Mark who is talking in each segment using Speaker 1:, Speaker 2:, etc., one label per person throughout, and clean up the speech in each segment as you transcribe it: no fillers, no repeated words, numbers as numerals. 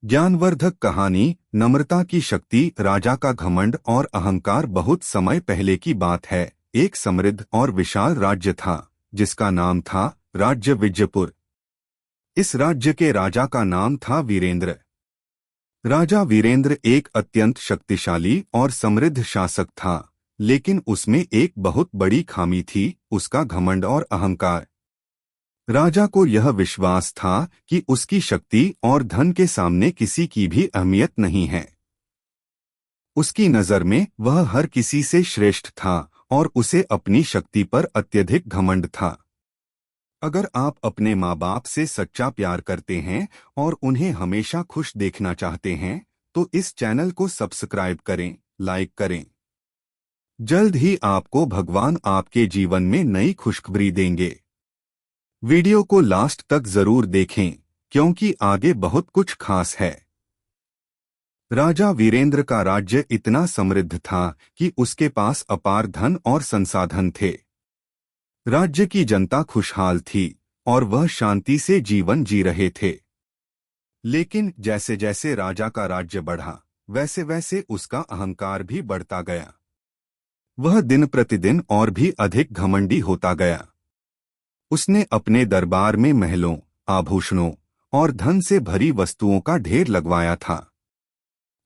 Speaker 1: ज्ञानवर्धक कहानी। नम्रता की शक्ति। राजा का घमंड और अहंकार। बहुत समय पहले की बात है। एक समृद्ध और विशाल राज्य था जिसका नाम था राज्य विजयपुर। इस राज्य के राजा का नाम था वीरेंद्र। राजा वीरेंद्र एक अत्यंत शक्तिशाली और समृद्ध शासक था, लेकिन उसमें एक बहुत बड़ी खामी थी, उसका घमंड और अहंकार। राजा को यह विश्वास था कि उसकी शक्ति और धन के सामने किसी की भी अहमियत नहीं है। उसकी नजर में वह हर किसी से श्रेष्ठ था और उसे अपनी शक्ति पर अत्यधिक घमंड था। अगर आप अपने माँ बाप से सच्चा प्यार करते हैं और उन्हें हमेशा खुश देखना चाहते हैं, तो इस चैनल को सब्सक्राइब करें, लाइक करें। जल्द ही आपको भगवान आपके जीवन में नई खुशखबरी देंगे। वीडियो को लास्ट तक जरूर देखें, क्योंकि आगे बहुत कुछ खास है। राजा वीरेंद्र का राज्य इतना समृद्ध था कि उसके पास अपार धन और संसाधन थे। राज्य की जनता खुशहाल थी और वह शांति से जीवन जी रहे थे। लेकिन जैसे जैसे राजा का राज्य बढ़ा, वैसे वैसे उसका अहंकार भी बढ़ता गया। वह दिन प्रतिदिन और भी अधिक घमंडी होता गया। उसने अपने दरबार में महलों, आभूषणों और धन से भरी वस्तुओं का ढेर लगवाया था।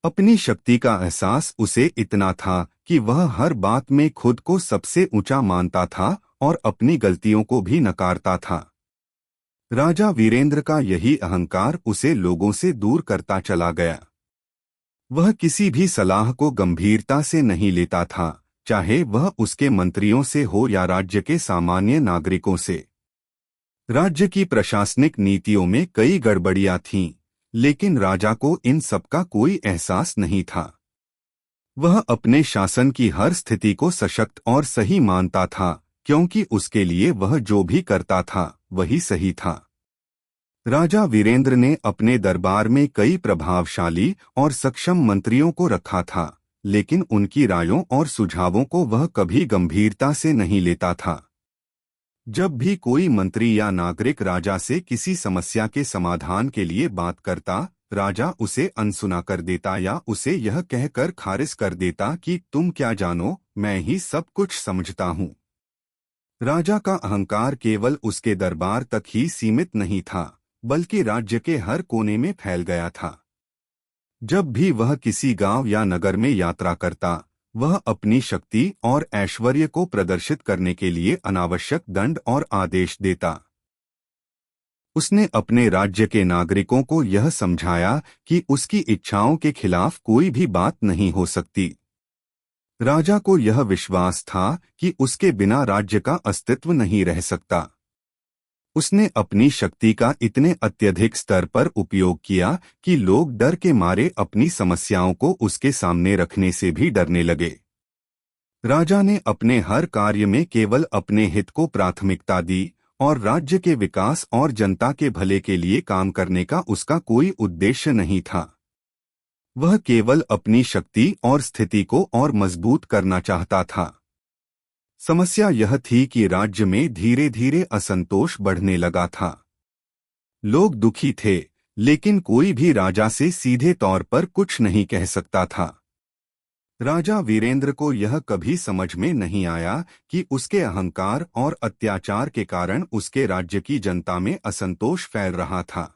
Speaker 1: अपनी शक्ति का एहसास उसे इतना था कि वह हर बात में खुद को सबसे ऊंचा मानता था और अपनी गलतियों को भी नकारता था। राजा वीरेंद्र का यही अहंकार उसे लोगों से दूर करता चला गया। वह किसी भी सलाह को गंभीरता से नहीं लेता था, चाहे वह उसके मंत्रियों से हो या राज्य के सामान्य नागरिकों से। राज्य की प्रशासनिक नीतियों में कई गड़बड़ियां थीं, लेकिन राजा को इन सब का कोई एहसास नहीं था। वह अपने शासन की हर स्थिति को सशक्त और सही मानता था, क्योंकि उसके लिए वह जो भी करता था वही सही था। राजा वीरेंद्र ने अपने दरबार में कई प्रभावशाली और सक्षम मंत्रियों को रखा था, लेकिन उनकी रायों और सुझावों को वह कभी गंभीरता से नहीं लेता था। जब भी कोई मंत्री या नागरिक राजा से किसी समस्या के समाधान के लिए बात करता, राजा उसे अनसुना कर देता या उसे यह कहकर खारिज कर देता कि तुम क्या जानो, मैं ही सब कुछ समझता हूँ। राजा का अहंकार केवल उसके दरबार तक ही सीमित नहीं था, बल्कि राज्य के हर कोने में फैल गया था। जब भी वह किसी गांव या नगर में यात्रा करता, वह अपनी शक्ति और ऐश्वर्य को प्रदर्शित करने के लिए अनावश्यक दंड और आदेश देता। उसने अपने राज्य के नागरिकों को यह समझाया कि उसकी इच्छाओं के खिलाफ कोई भी बात नहीं हो सकती। राजा को यह विश्वास था कि उसके बिना राज्य का अस्तित्व नहीं रह सकता। उसने अपनी शक्ति का इतने अत्यधिक स्तर पर उपयोग किया कि लोग डर के मारे अपनी समस्याओं को उसके सामने रखने से भी डरने लगे। राजा ने अपने हर कार्य में केवल अपने हित को प्राथमिकता दी और राज्य के विकास और जनता के भले के लिए काम करने का उसका कोई उद्देश्य नहीं था। वह केवल अपनी शक्ति और स्थिति को और मजबूत करना चाहता था। समस्या यह थी कि राज्य में धीरे धीरे असंतोष बढ़ने लगा था। लोग दुखी थे, लेकिन कोई भी राजा से सीधे तौर पर कुछ नहीं कह सकता था। राजा वीरेंद्र को यह कभी समझ में नहीं आया कि उसके अहंकार और अत्याचार के कारण उसके राज्य की जनता में असंतोष फैल रहा था।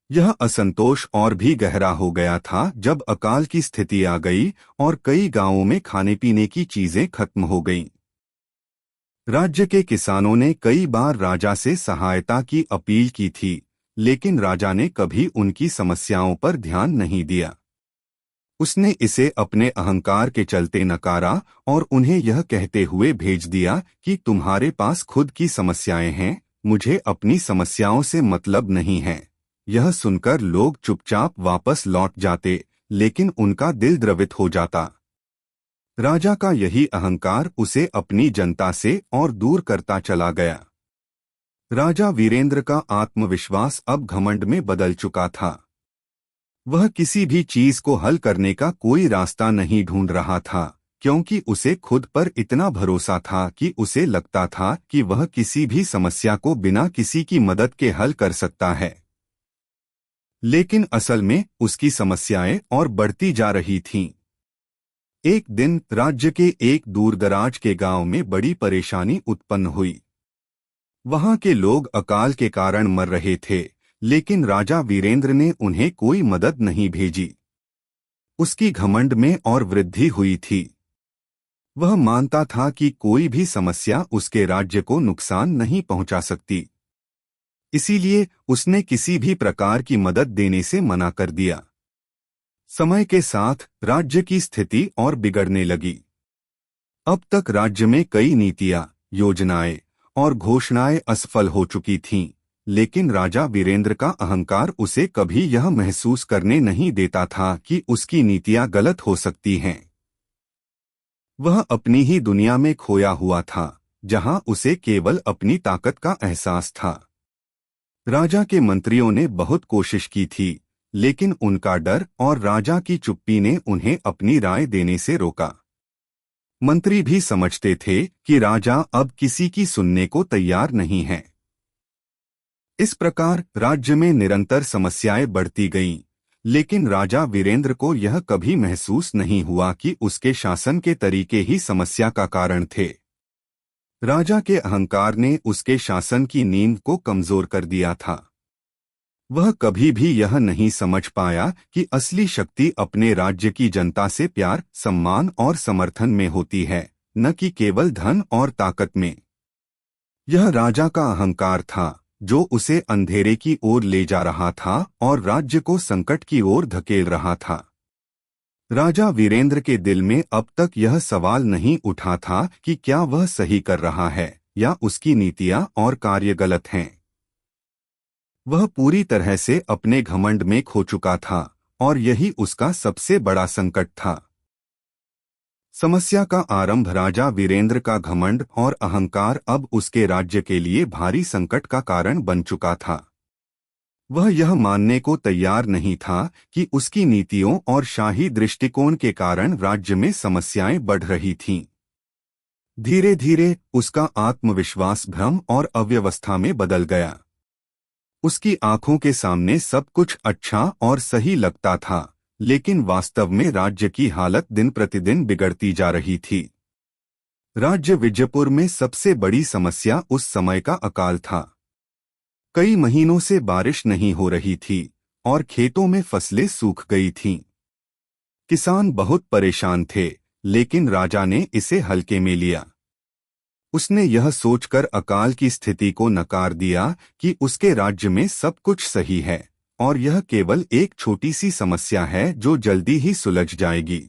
Speaker 1: यह असंतोष और भी गहरा हो गया था जब अकाल की स्थिति आ गई और कई गांवों में खाने पीने की चीजें खत्म हो गईं। राज्य के किसानों ने कई बार राजा से सहायता की अपील की थी, लेकिन राजा ने कभी उनकी समस्याओं पर ध्यान नहीं दिया। उसने इसे अपने अहंकार के चलते नकारा और उन्हें यह कहते हुए भेज दिया कि तुम्हारे पास खुद की समस्याएं हैं, मुझे अपनी समस्याओं से मतलब नहीं है। यह सुनकर लोग चुपचाप वापस लौट जाते, लेकिन उनका दिल द्रवित हो जाता। राजा का यही अहंकार उसे अपनी जनता से और दूर करता चला गया। राजा वीरेंद्र का आत्मविश्वास अब घमंड में बदल चुका था। वह किसी भी चीज को हल करने का कोई रास्ता नहीं ढूंढ रहा था, क्योंकि उसे खुद पर इतना भरोसा था कि उसे लगता था कि वह किसी भी समस्या को बिना किसी की मदद के हल कर सकता है। लेकिन असल में उसकी समस्याएं और बढ़ती जा रही थीं। एक दिन राज्य के एक दूरदराज के गांव में बड़ी परेशानी उत्पन्न हुई। वहां के लोग अकाल के कारण मर रहे थे, लेकिन राजा वीरेंद्र ने उन्हें कोई मदद नहीं भेजी। उसकी घमंड में और वृद्धि हुई थी। वह मानता था कि कोई भी समस्या उसके राज्य को नुकसान नहीं पहुंचा सकती। इसीलिए उसने किसी भी प्रकार की मदद देने से मना कर दिया। समय के साथ राज्य की स्थिति और बिगड़ने लगी। अब तक राज्य में कई नीतियां, योजनाएं और घोषणाएं असफल हो चुकी थीं, लेकिन राजा वीरेंद्र का अहंकार उसे कभी यह महसूस करने नहीं देता था कि उसकी नीतियां गलत हो सकती हैं। वह अपनी ही दुनिया में खोया हुआ था, जहां उसे केवल अपनी ताकत का एहसास था। राजा के मंत्रियों ने बहुत कोशिश की थी, लेकिन उनका डर और राजा की चुप्पी ने उन्हें अपनी राय देने से रोका। मंत्री भी समझते थे कि राजा अब किसी की सुनने को तैयार नहीं है। इस प्रकार राज्य में निरंतर समस्याएं बढ़ती गईं, लेकिन राजा वीरेंद्र को यह कभी महसूस नहीं हुआ कि उसके शासन के तरीके ही समस्या का कारण थे। राजा के अहंकार ने उसके शासन की नींव को कमजोर कर दिया था। वह कभी भी यह नहीं समझ पाया कि असली शक्ति अपने राज्य की जनता से प्यार, सम्मान और समर्थन में होती है, न कि केवल धन और ताकत में। यह राजा का अहंकार था जो उसे अंधेरे की ओर ले जा रहा था और राज्य को संकट की ओर धकेल रहा था। राजा वीरेंद्र के दिल में अब तक यह सवाल नहीं उठा था कि क्या वह सही कर रहा है या उसकी नीतियां और कार्य गलत हैं। वह पूरी तरह से अपने घमंड में खो चुका था और यही उसका सबसे बड़ा संकट था। समस्या का आरंभ राजा वीरेंद्र का घमंड और अहंकार अब उसके राज्य के लिए भारी संकट का कारण बन चुका था। वह यह मानने को तैयार नहीं था कि उसकी नीतियों और शाही दृष्टिकोण के कारण राज्य में समस्याएं बढ़ रही थीं। धीरे धीरे उसका आत्मविश्वास भ्रम और अव्यवस्था में बदल गया। उसकी आंखों के सामने सब कुछ अच्छा और सही लगता था, लेकिन वास्तव में राज्य की हालत दिन प्रतिदिन बिगड़ती जा रही थी। राज्य विजयपुर में सबसे बड़ी समस्या उस समय का अकाल था। कई महीनों से बारिश नहीं हो रही थी और खेतों में फसलें सूख गई थीं। किसान बहुत परेशान थे, लेकिन राजा ने इसे हल्के में लिया। उसने यह सोचकर अकाल की स्थिति को नकार दिया कि उसके राज्य में सब कुछ सही है और यह केवल एक छोटी सी समस्या है जो जल्दी ही सुलझ जाएगी।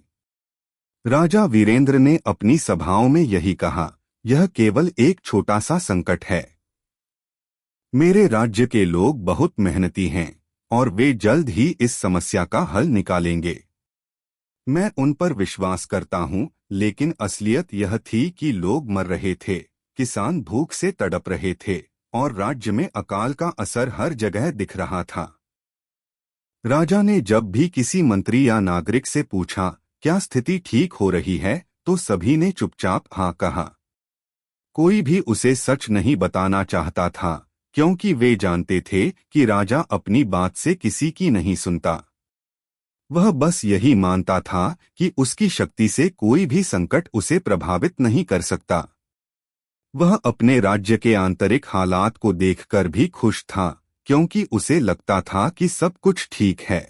Speaker 1: राजा वीरेंद्र ने अपनी सभाओं में यही कहा, यह केवल एक छोटा सा संकट है। मेरे राज्य के लोग बहुत मेहनती हैं और वे जल्द ही इस समस्या का हल निकालेंगे। मैं उन पर विश्वास करता हूं, लेकिन असलियत यह थी कि लोग मर रहे थे, किसान भूख से तड़प रहे थे और राज्य में अकाल का असर हर जगह दिख रहा था। राजा ने जब भी किसी मंत्री या नागरिक से पूछा, क्या स्थिति ठीक हो रही है, तो सभी ने चुपचाप हाँ कहा। कोई भी उसे सच नहीं बताना चाहता था, क्योंकि वे जानते थे कि राजा अपनी बात से किसी की नहीं सुनता। वह बस यही मानता था कि उसकी शक्ति से कोई भी संकट उसे प्रभावित नहीं कर सकता। वह अपने राज्य के आंतरिक हालात को देखकर भी खुश था, क्योंकि उसे लगता था कि सब कुछ ठीक है।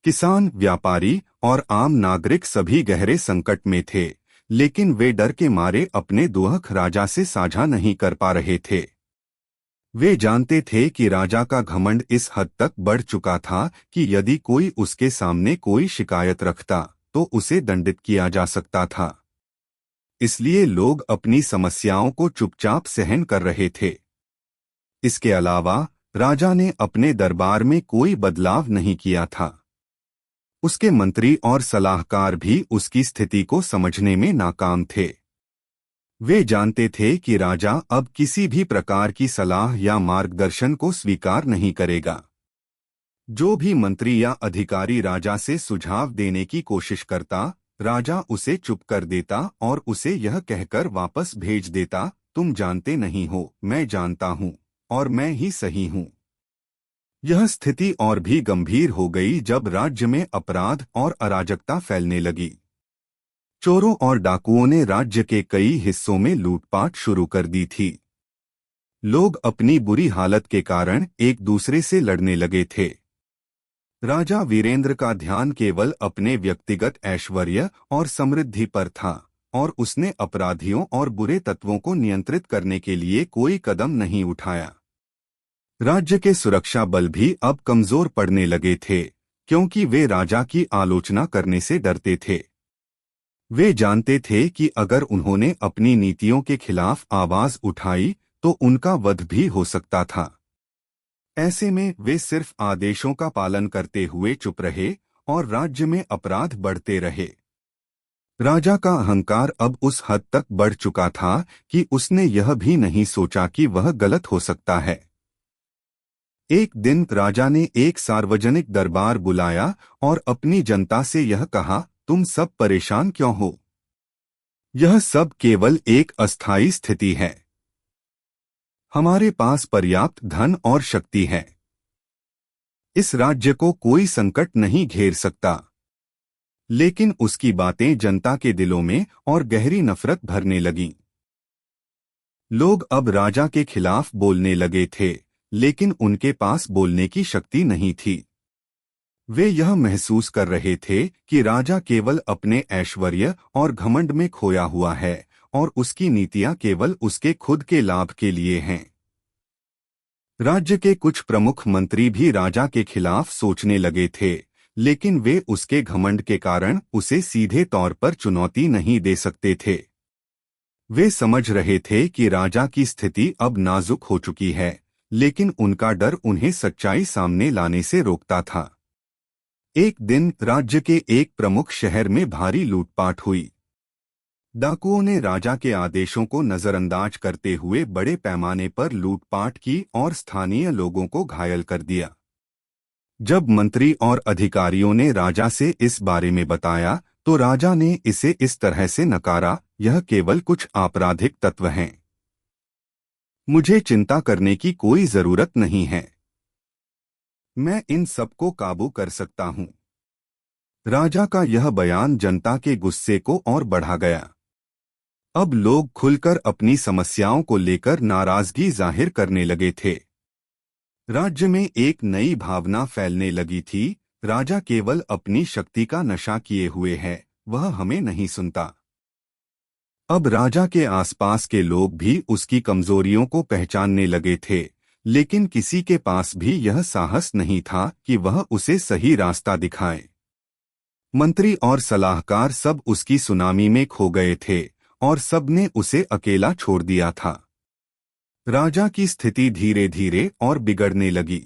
Speaker 1: किसान, व्यापारी और आम नागरिक सभी गहरे संकट में थे, लेकिन वे डर के मारे अपने दुख राजा से साझा नहीं कर पा रहे थे। वे जानते थे कि राजा का घमंड इस हद तक बढ़ चुका था कि यदि कोई उसके सामने कोई शिकायत रखता तो उसे दंडित किया जा सकता था। इसलिए लोग अपनी समस्याओं को चुपचाप सहन कर रहे थे। इसके अलावा राजा ने अपने दरबार में कोई बदलाव नहीं किया था। उसके मंत्री और सलाहकार भी उसकी स्थिति को समझने में नाकाम थे। वे जानते थे कि राजा अब किसी भी प्रकार की सलाह या मार्गदर्शन को स्वीकार नहीं करेगा। जो भी मंत्री या अधिकारी राजा से सुझाव देने की कोशिश करता, राजा उसे चुप कर देता और उसे यह कहकर वापस भेज देता, तुम जानते नहीं हो, मैं जानता हूँ और मैं ही सही हूँ। यह स्थिति और भी गंभीर हो गई जब राज्य में अपराध और अराजकता फैलने लगी। चोरों और डाकुओं ने राज्य के कई हिस्सों में लूटपाट शुरू कर दी थी। लोग अपनी बुरी हालत के कारण एक दूसरे से लड़ने लगे थे। राजा वीरेंद्र का ध्यान केवल अपने व्यक्तिगत ऐश्वर्य और समृद्धि पर था और उसने अपराधियों और बुरे तत्वों को नियंत्रित करने के लिए कोई कदम नहीं उठाया। राज्य के सुरक्षा बल भी अब कमजोर पड़ने लगे थे, क्योंकि वे राजा की आलोचना करने से डरते थे। वे जानते थे कि अगर उन्होंने अपनी नीतियों के खिलाफ आवाज उठाई तो उनका वध भी हो सकता था। ऐसे में वे सिर्फ आदेशों का पालन करते हुए चुप रहे और राज्य में अपराध बढ़ते रहे। राजा का अहंकार अब उस हद तक बढ़ चुका था कि उसने यह भी नहीं सोचा कि वह गलत हो सकता है। एक दिन राजा ने एक सार्वजनिक दरबार बुलाया और अपनी जनता से यह कहा, तुम सब परेशान क्यों हो? यह सब केवल एक अस्थायी स्थिति है। हमारे पास पर्याप्त धन और शक्ति है। इस राज्य को कोई संकट नहीं घेर सकता। लेकिन उसकी बातें जनता के दिलों में और गहरी नफरत भरने लगीं। लोग अब राजा के खिलाफ बोलने लगे थे, लेकिन उनके पास बोलने की शक्ति नहीं थी। वे यह महसूस कर रहे थे कि राजा केवल अपने ऐश्वर्य और घमंड में खोया हुआ है और उसकी नीतियां केवल उसके खुद के लाभ के लिए हैं। राज्य के कुछ प्रमुख मंत्री भी राजा के खिलाफ सोचने लगे थे, लेकिन वे उसके घमंड के कारण उसे सीधे तौर पर चुनौती नहीं दे सकते थे। वे समझ रहे थे कि राजा की स्थिति अब नाजुक हो चुकी है, लेकिन उनका डर उन्हें सच्चाई सामने लाने से रोकता था। एक दिन राज्य के एक प्रमुख शहर में भारी लूटपाट हुई। डाकुओं ने राजा के आदेशों को नजरअंदाज करते हुए बड़े पैमाने पर लूटपाट की और स्थानीय लोगों को घायल कर दिया। जब मंत्री और अधिकारियों ने राजा से इस बारे में बताया तो राजा ने इसे इस तरह से नकारा, यह केवल कुछ आपराधिक तत्व हैं। मुझे चिंता करने की कोई जरूरत नहीं है। मैं इन सबको काबू कर सकता हूं। राजा का यह बयान जनता के गुस्से को और बढ़ा गया। अब लोग खुलकर अपनी समस्याओं को लेकर नाराजगी जाहिर करने लगे थे। राज्य में एक नई भावना फैलने लगी थी, राजा केवल अपनी शक्ति का नशा किए हुए है, वह हमें नहीं सुनता। अब राजा के आसपास के लोग भी उसकी कमजोरियों को पहचानने लगे थे, लेकिन किसी के पास भी यह साहस नहीं था कि वह उसे सही रास्ता दिखाए। मंत्री और सलाहकार सब उसकी सुनामी में खो गए थे और सबने उसे अकेला छोड़ दिया था। राजा की स्थिति धीरे धीरे और बिगड़ने लगी।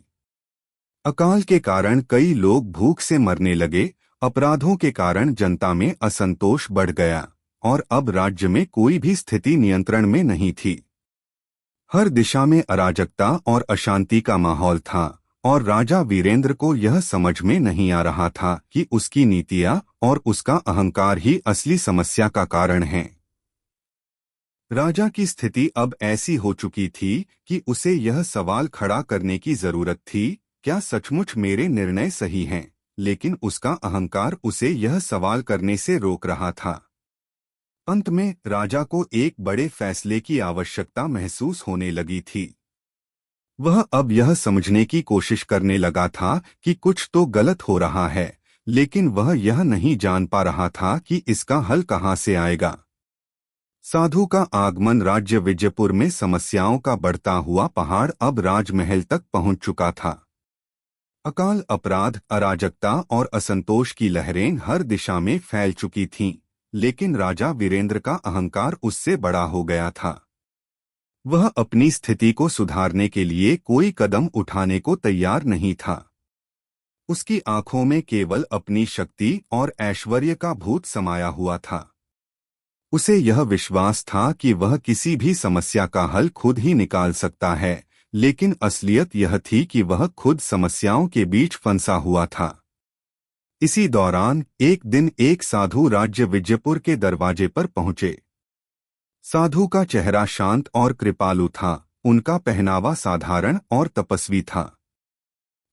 Speaker 1: अकाल के कारण कई लोग भूख से मरने लगे, अपराधों के कारण जनता में असंतोष बढ़ गया और अब राज्य में कोई भी स्थिति नियंत्रण में नहीं थी। हर दिशा में अराजकता और अशांति का माहौल था और राजा वीरेंद्र को यह समझ में नहीं आ रहा था कि उसकी नीतियां और उसका अहंकार ही असली समस्या का कारण हैं। राजा की स्थिति अब ऐसी हो चुकी थी कि उसे यह सवाल खड़ा करने की जरूरत थी, क्या सचमुच मेरे निर्णय सही हैं? लेकिन उसका अहंकार उसे यह सवाल करने से रोक रहा था। अंत में राजा को एक बड़े फैसले की आवश्यकता महसूस होने लगी थी। वह अब यह समझने की कोशिश करने लगा था कि कुछ तो गलत हो रहा है, लेकिन वह यह नहीं जान पा रहा था कि इसका हल कहां से आएगा। साधु का आगमन राज्य विजयपुर में समस्याओं का बढ़ता हुआ पहाड़ अब राजमहल तक पहुंच चुका था। अकाल, अपराध, अराजकता और असंतोष की लहरें हर दिशा में फैल चुकी थीं, लेकिन राजा वीरेंद्र का अहंकार उससे बड़ा हो गया था। वह अपनी स्थिति को सुधारने के लिए कोई कदम उठाने को तैयार नहीं था। उसकी आंखों में केवल अपनी शक्ति और ऐश्वर्य का भूत समाया हुआ था। उसे यह विश्वास था कि वह किसी भी समस्या का हल खुद ही निकाल सकता है, लेकिन असलियत यह थी कि वह खुद समस्याओं के बीच फंसा हुआ था। इसी दौरान एक दिन एक साधु राज्य विजयपुर के दरवाजे पर पहुंचे। साधु का चेहरा शांत और कृपालु था, उनका पहनावा साधारण और तपस्वी था।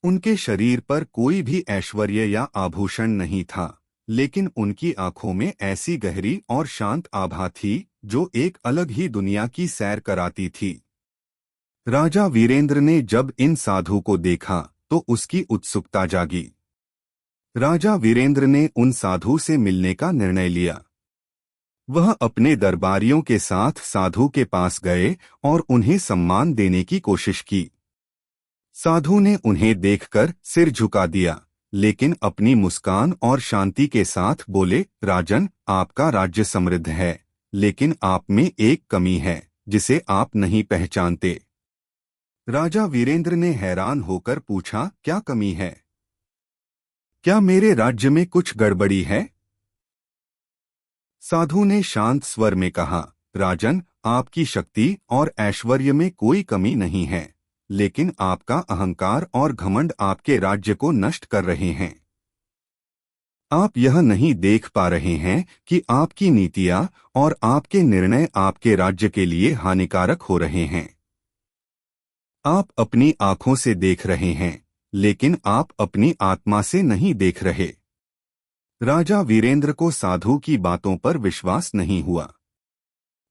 Speaker 1: उनके शरीर पर कोई भी ऐश्वर्य या आभूषण नहीं था, लेकिन उनकी आंखों में ऐसी गहरी और शांत आभा थी जो एक अलग ही दुनिया की सैर कराती थी। राजा वीरेंद्र ने जब इन साधु को देखा तो उसकी उत्सुकता जागी। राजा वीरेंद्र ने उन साधु से मिलने का निर्णय लिया। वह अपने दरबारियों के साथ साधु के पास गए और उन्हें सम्मान देने की कोशिश की। साधु ने उन्हें देखकर सिर झुका दिया, लेकिन अपनी मुस्कान और शांति के साथ बोले, राजन, आपका राज्य समृद्ध है, लेकिन आप में एक कमी है जिसे आप नहीं पहचानते। राजा वीरेंद्र ने हैरान होकर पूछा, क्या कमी है? क्या मेरे राज्य में कुछ गड़बड़ी है? साधु ने शांत स्वर में कहा, राजन, आपकी शक्ति और ऐश्वर्य में कोई कमी नहीं है, लेकिन आपका अहंकार और घमंड आपके राज्य को नष्ट कर रहे हैं। आप यह नहीं देख पा रहे हैं कि आपकी नीतियां और आपके निर्णय आपके राज्य के लिए हानिकारक हो रहे हैं। आप अपनी आंखों से देख रहे हैं, लेकिन आप अपनी आत्मा से नहीं देख रहे। राजा वीरेंद्र को साधु की बातों पर विश्वास नहीं हुआ।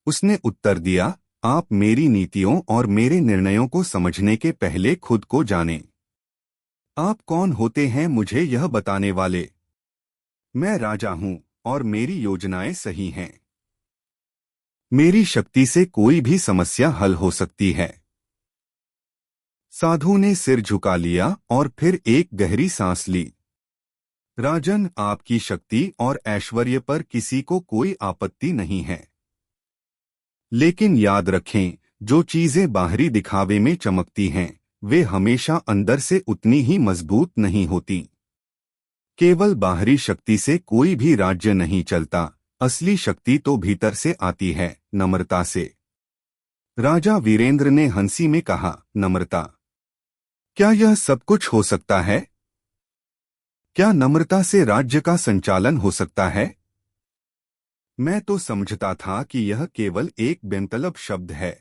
Speaker 1: उसने उत्तर दिया, आप मेरी नीतियों और मेरे निर्णयों को समझने के पहले खुद को जानें। आप कौन होते हैं मुझे यह बताने वाले? मैं राजा हूं और मेरी योजनाएं सही हैं। मेरी शक्ति से कोई भी समस्या हल हो सकती है। साधु ने सिर झुका लिया और फिर एक गहरी सांस ली। राजन, आपकी शक्ति और ऐश्वर्य पर किसी को कोई आपत्ति नहीं है, लेकिन याद रखें, जो चीजें बाहरी दिखावे में चमकती हैं, वे हमेशा अंदर से उतनी ही मजबूत नहीं होती। केवल बाहरी शक्ति से कोई भी राज्य नहीं चलता, असली शक्ति तो भीतर से आती है, नम्रता से। राजा वीरेंद्र ने हंसी में कहा, नम्रता? क्या यह सब कुछ हो सकता है? क्या नम्रता से राज्य का संचालन हो सकता है? मैं तो समझता था कि यह केवल एक बेमतलब शब्द है।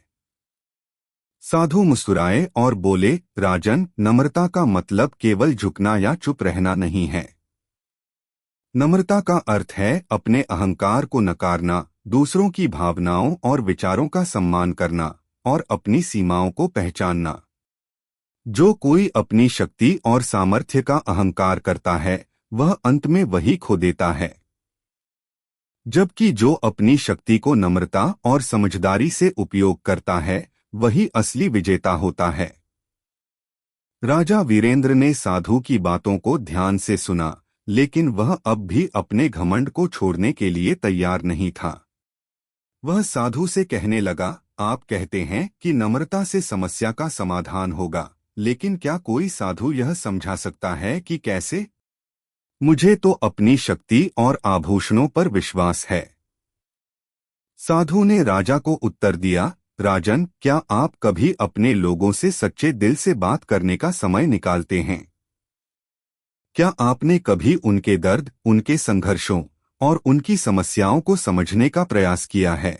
Speaker 1: साधु मुस्कुराए और बोले, राजन, नम्रता का मतलब केवल झुकना या चुप रहना नहीं है। नम्रता का अर्थ है अपने अहंकार को नकारना, दूसरों की भावनाओं और विचारों का सम्मान करना और अपनी सीमाओं को पहचानना। जो कोई अपनी शक्ति और सामर्थ्य का अहंकार करता है, वह अंत में वही खो देता है, जबकि जो अपनी शक्ति को नम्रता और समझदारी से उपयोग करता है, वही असली विजेता होता है। राजा वीरेंद्र ने साधु की बातों को ध्यान से सुना, लेकिन वह अब भी अपने घमंड को छोड़ने के लिए तैयार नहीं था। वह साधु से कहने लगा, आप कहते हैं कि नम्रता से समस्या का समाधान होगा, लेकिन क्या कोई साधु यह समझा सकता है कि कैसे? मुझे तो अपनी शक्ति और आभूषणों पर विश्वास है। साधु ने राजा को उत्तर दिया, राजन, क्या आप कभी अपने लोगों से सच्चे दिल से बात करने का समय निकालते हैं? क्या आपने कभी उनके दर्द, उनके संघर्षों और उनकी समस्याओं को समझने का प्रयास किया है?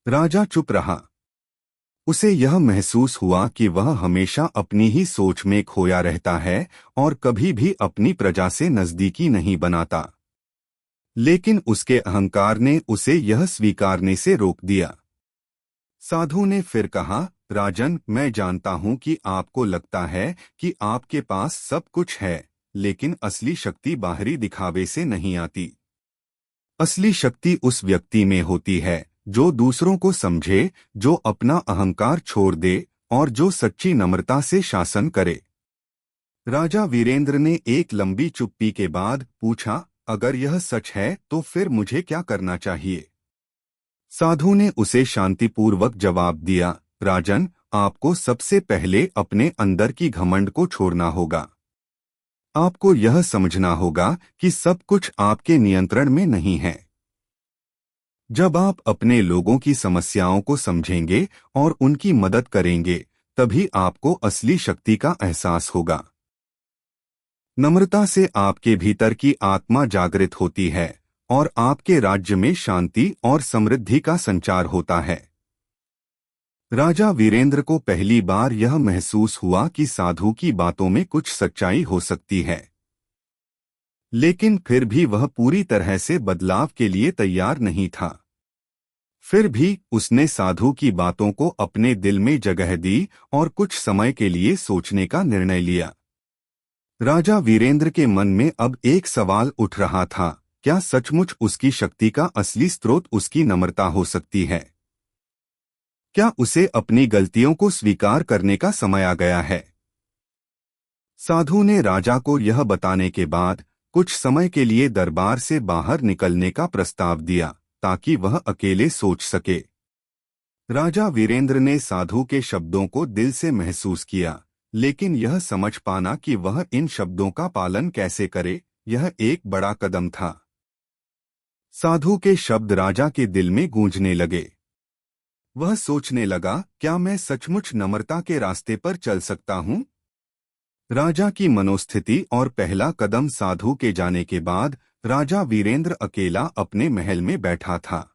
Speaker 1: राजा चुप रहा। उसे यह महसूस हुआ कि वह हमेशा अपनी ही सोच में खोया रहता है और कभी भी अपनी प्रजा से नजदीकी नहीं बनाता। लेकिन उसके अहंकार ने उसे यह स्वीकारने से रोक दिया। साधु ने फिर कहा, राजन, मैं जानता हूं कि आपको लगता है कि आपके पास सब कुछ है, लेकिन असली शक्ति बाहरी दिखावे से नहीं आती। असली शक्ति उस व्यक्ति में होती है जो दूसरों को समझे, जो अपना अहंकार छोड़ दे और जो सच्ची नम्रता से शासन करे। राजा वीरेंद्र ने एक लंबी चुप्पी के बाद पूछा, अगर यह सच है तो फिर मुझे क्या करना चाहिए? साधु ने उसे शांतिपूर्वक जवाब दिया, राजन, आपको सबसे पहले अपने अंदर की घमंड को छोड़ना होगा। आपको यह समझना होगा कि सब कुछ आपके नियंत्रण में नहीं है। जब आप अपने लोगों की समस्याओं को समझेंगे और उनकी मदद करेंगे, तभी आपको असली शक्ति का एहसास होगा। नम्रता से आपके भीतर की आत्मा जागृत होती है और आपके राज्य में शांति और समृद्धि का संचार होता है। राजा वीरेंद्र को पहली बार यह महसूस हुआ कि साधु की बातों में कुछ सच्चाई हो सकती है, लेकिन फिर भी वह पूरी तरह से बदलाव के लिए तैयार नहीं था। फिर भी उसने साधु की बातों को अपने दिल में जगह दी और कुछ समय के लिए सोचने का निर्णय लिया। राजा वीरेंद्र के मन में अब एक सवाल उठ रहा था, क्या सचमुच उसकी शक्ति का असली स्रोत उसकी नम्रता हो सकती है? क्या उसे अपनी गलतियों को स्वीकार करने का समय आ गया है? साधु ने राजा को यह बताने के बाद कुछ समय के लिए दरबार से बाहर निकलने का प्रस्ताव दिया, ताकि वह अकेले सोच सके। राजा वीरेंद्र ने साधु के शब्दों को दिल से महसूस किया, लेकिन यह समझ पाना कि वह इन शब्दों का पालन कैसे करे, यह एक बड़ा कदम था। साधु के शब्द राजा के दिल में गूंजने लगे। वह सोचने लगा, क्या मैं सचमुच नम्रता के रास्ते पर चल सकता हूँ? राजा की मनोस्थिति और पहला कदम साधु के जाने के बाद राजा वीरेंद्र अकेला अपने महल में बैठा था।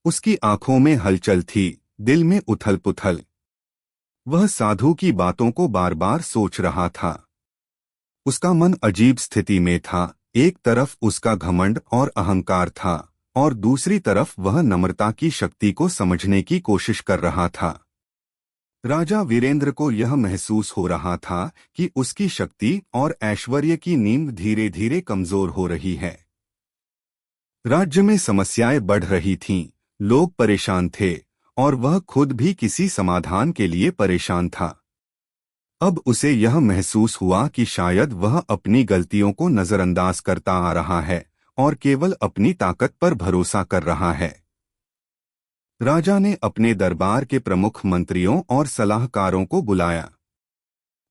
Speaker 1: उसकी आंखों में हलचल थी, दिल में उथल पुथल। वह साधु की बातों को बार बार सोच रहा था। उसका मन अजीब स्थिति में था, एक तरफ उसका घमंड और अहंकार था और दूसरी तरफ वह नम्रता की शक्ति को समझने की कोशिश कर रहा था। राजा वीरेंद्र को यह महसूस हो रहा था कि उसकी शक्ति और ऐश्वर्य की नींव धीरे धीरे कमजोर हो रही है। राज्य में समस्याएं बढ़ रही थीं, लोग परेशान थे और वह खुद भी किसी समाधान के लिए परेशान था। अब उसे यह महसूस हुआ कि शायद वह अपनी गलतियों को नजरअंदाज करता आ रहा है और केवल अपनी ताकत पर भरोसा कर रहा है। राजा ने अपने दरबार के प्रमुख मंत्रियों और सलाहकारों को बुलाया।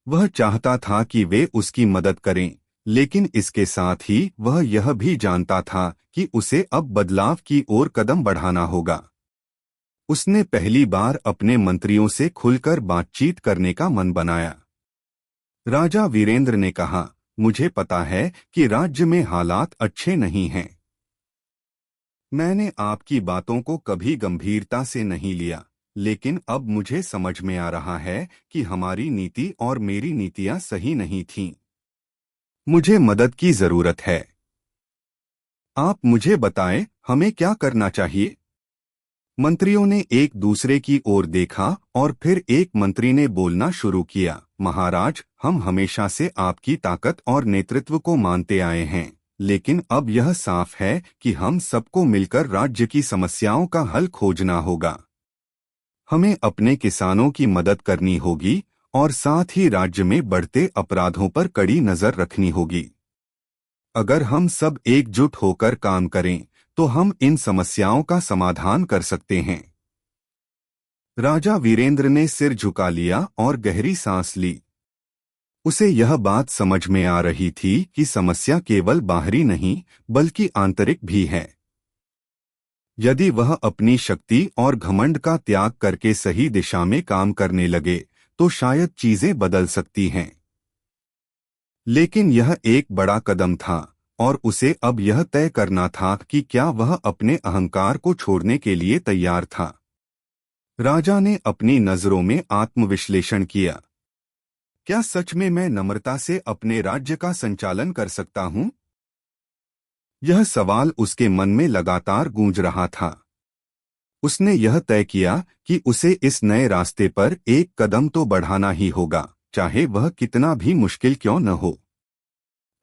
Speaker 1: वह चाहता था कि वे उसकी मदद करें, लेकिन इसके साथ ही वह यह भी जानता था कि उसे अब बदलाव की ओर कदम बढ़ाना होगा। उसने पहली बार अपने मंत्रियों से खुलकर बातचीत करने का मन बनाया। राजा वीरेंद्र ने कहा, मुझे पता है कि राज्य में हालात अच्छे नहीं हैं। मैंने आपकी बातों को कभी गंभीरता से नहीं लिया, लेकिन अब मुझे समझ में आ रहा है कि हमारी नीति और मेरी नीतियां सही नहीं थीं। मुझे मदद की जरूरत है। आप मुझे बताएं, हमें क्या करना चाहिए? मंत्रियों ने एक दूसरे की ओर देखा और फिर एक मंत्री ने बोलना शुरू किया, महाराज, हम हमेशा से आपकी ताकत और नेतृत्व को मानते आए हैं, लेकिन अब यह साफ है कि हम सबको मिलकर राज्य की समस्याओं का हल खोजना होगा। हमें अपने किसानों की मदद करनी होगी और साथ ही राज्य में बढ़ते अपराधों पर कड़ी नजर रखनी होगी। अगर हम सब एकजुट होकर काम करें तो हम इन समस्याओं का समाधान कर सकते हैं। राजा वीरेंद्र ने सिर झुका लिया और गहरी सांस ली। उसे यह बात समझ में आ रही थी कि समस्या केवल बाहरी नहीं बल्कि आंतरिक भी है। यदि वह अपनी शक्ति और घमंड का त्याग करके सही दिशा में काम करने लगे तो शायद चीजें बदल सकती हैं। लेकिन यह एक बड़ा कदम था और उसे अब यह तय करना था कि क्या वह अपने अहंकार को छोड़ने के लिए तैयार था। राजा ने अपनी नजरों में आत्मविश्लेषण किया। क्या सच में मैं नम्रता से अपने राज्य का संचालन कर सकता हूं? यह सवाल उसके मन में लगातार गूंज रहा था। उसने यह तय किया कि उसे इस नए रास्ते पर एक कदम तो बढ़ाना ही होगा, चाहे वह कितना भी मुश्किल क्यों न हो।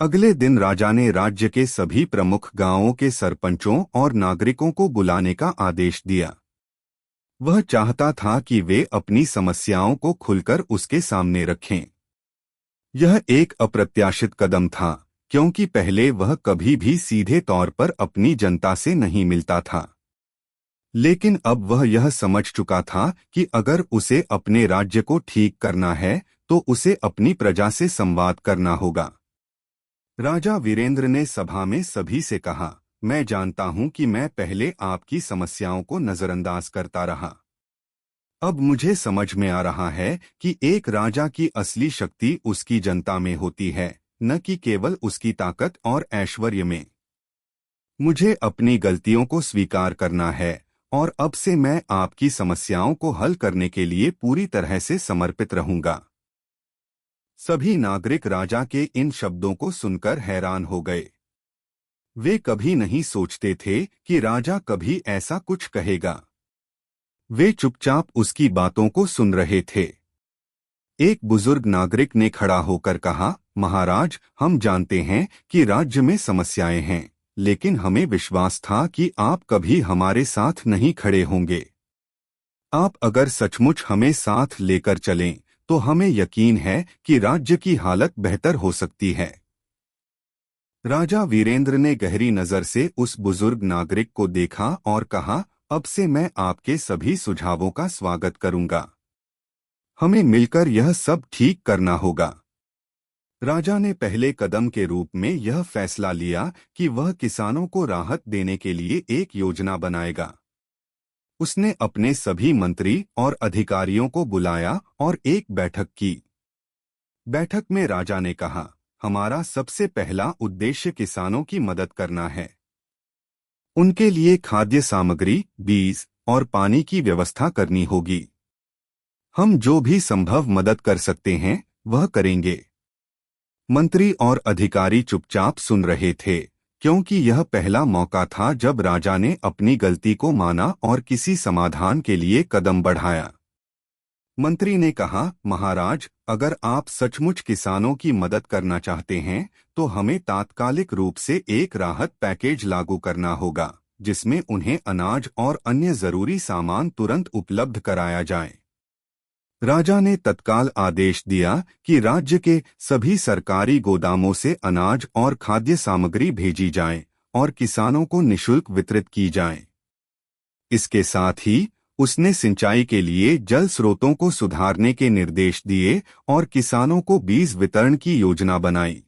Speaker 1: अगले दिन राजा ने राज्य के सभी प्रमुख गांवों के सरपंचों और नागरिकों को बुलाने का आदेश दिया। वह चाहता था कि वे अपनी समस्याओं को खुलकर उसके सामने रखें। यह एक अप्रत्याशित कदम था, क्योंकि पहले वह कभी भी सीधे तौर पर अपनी जनता से नहीं मिलता था। लेकिन अब वह यह समझ चुका था कि अगर उसे अपने राज्य को ठीक करना है तो उसे अपनी प्रजा से संवाद करना होगा। राजा वीरेंद्र ने सभा में सभी से कहा, मैं जानता हूं कि मैं पहले आपकी समस्याओं को नजरअंदाज करता रहा। अब मुझे समझ में आ रहा है कि एक राजा की असली शक्ति उसकी जनता में होती है, न कि केवल उसकी ताकत और ऐश्वर्य में। मुझे अपनी गलतियों को स्वीकार करना है और अब से मैं आपकी समस्याओं को हल करने के लिए पूरी तरह से समर्पित रहूंगा। सभी नागरिक राजा के इन शब्दों को सुनकर हैरान हो गए। वे कभी नहीं सोचते थे कि राजा कभी ऐसा कुछ कहेगा। वे चुपचाप उसकी बातों को सुन रहे थे। एक बुजुर्ग नागरिक ने खड़ा होकर कहा, महाराज, हम जानते हैं कि राज्य में समस्याएं हैं, लेकिन हमें विश्वास था कि आप कभी हमारे साथ नहीं खड़े होंगे। आप अगर सचमुच हमें साथ लेकर चलें, तो हमें यकीन है कि राज्य की हालत बेहतर हो सकती है। राजा वीरेंद्र ने गहरी नजर से उस बुजुर्ग नागरिक को देखा और कहा, अब से मैं आपके सभी सुझावों का स्वागत करूंगा। हमें मिलकर यह सब ठीक करना होगा। राजा ने पहले कदम के रूप में यह फैसला लिया कि वह किसानों को राहत देने के लिए एक योजना बनाएगा। उसने अपने सभी मंत्री और अधिकारियों को बुलाया और एक बैठक की। बैठक में राजा ने कहा, हमारा सबसे पहला उद्देश्य किसानों की मदद करना है। उनके लिए खाद्य सामग्री, बीज और पानी की व्यवस्था करनी होगी। हम जो भी संभव मदद कर सकते हैं वह करेंगे। मंत्री और अधिकारी चुपचाप सुन रहे थे, क्योंकि यह पहला मौका था जब राजा ने अपनी गलती को माना और किसी समाधान के लिए कदम बढ़ाया। मंत्री ने कहा, महाराज, अगर आप सचमुच किसानों की मदद करना चाहते हैं तो हमें तात्कालिक रूप से एक राहत पैकेज लागू करना होगा, जिसमें उन्हें अनाज और अन्य जरूरी सामान तुरंत उपलब्ध कराया जाए। राजा ने तत्काल आदेश दिया कि राज्य के सभी सरकारी गोदामों से अनाज और खाद्य सामग्री भेजी जाए और किसानों को निःशुल्क वितरित की जाए। इसके साथ ही उसने सिंचाई के लिए जल स्रोतों को सुधारने के निर्देश दिए और किसानों को बीज वितरण की योजना बनाई।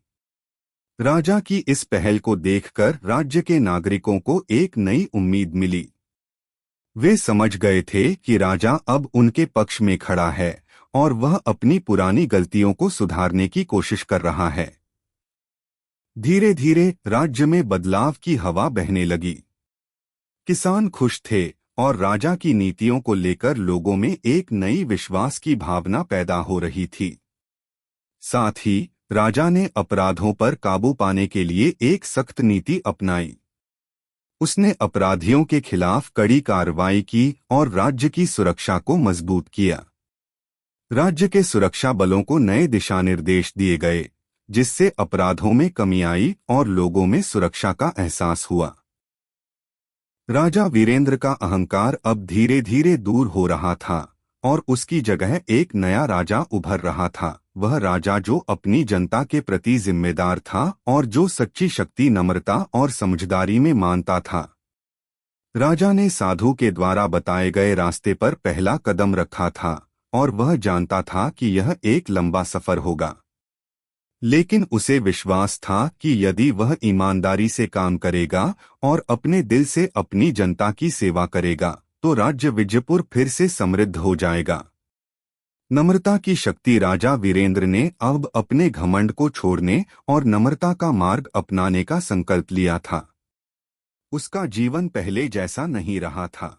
Speaker 1: राजा की इस पहल को देखकर राज्य के नागरिकों को एक नई उम्मीद मिली। वे समझ गए थे कि राजा अब उनके पक्ष में खड़ा है और वह अपनी पुरानी गलतियों को सुधारने की कोशिश कर रहा है। धीरे धीरे राज्य में बदलाव की हवा बहने लगी। किसान खुश थे और राजा की नीतियों को लेकर लोगों में एक नई विश्वास की भावना पैदा हो रही थी। साथ ही राजा ने अपराधों पर काबू पाने के लिए एक सख्त नीति अपनाई। उसने अपराधियों के खिलाफ कड़ी कार्रवाई की और राज्य की सुरक्षा को मजबूत किया। राज्य के सुरक्षा बलों को नए दिशा निर्देश दिए गए, जिससे अपराधों में कमी आई और लोगों में सुरक्षा का एहसास हुआ। राजा वीरेंद्र का अहंकार अब धीरे धीरे दूर हो रहा था और उसकी जगह एक नया राजा उभर रहा था। वह राजा जो अपनी जनता के प्रति जिम्मेदार था और जो सच्ची शक्ति, नम्रता और समझदारी में मानता था। राजा ने साधु के द्वारा बताए गए रास्ते पर पहला कदम रखा था और वह जानता था कि यह एक लंबा सफर होगा, लेकिन उसे विश्वास था कि यदि वह ईमानदारी से काम करेगा और अपने दिल से अपनी जनता की सेवा करेगा तो राज्य विजयपुर फिर से समृद्ध हो जाएगा। नम्रता की शक्ति। राजा वीरेंद्र ने अब अपने घमंड को छोड़ने और नम्रता का मार्ग अपनाने का संकल्प लिया था। उसका जीवन पहले जैसा नहीं रहा था।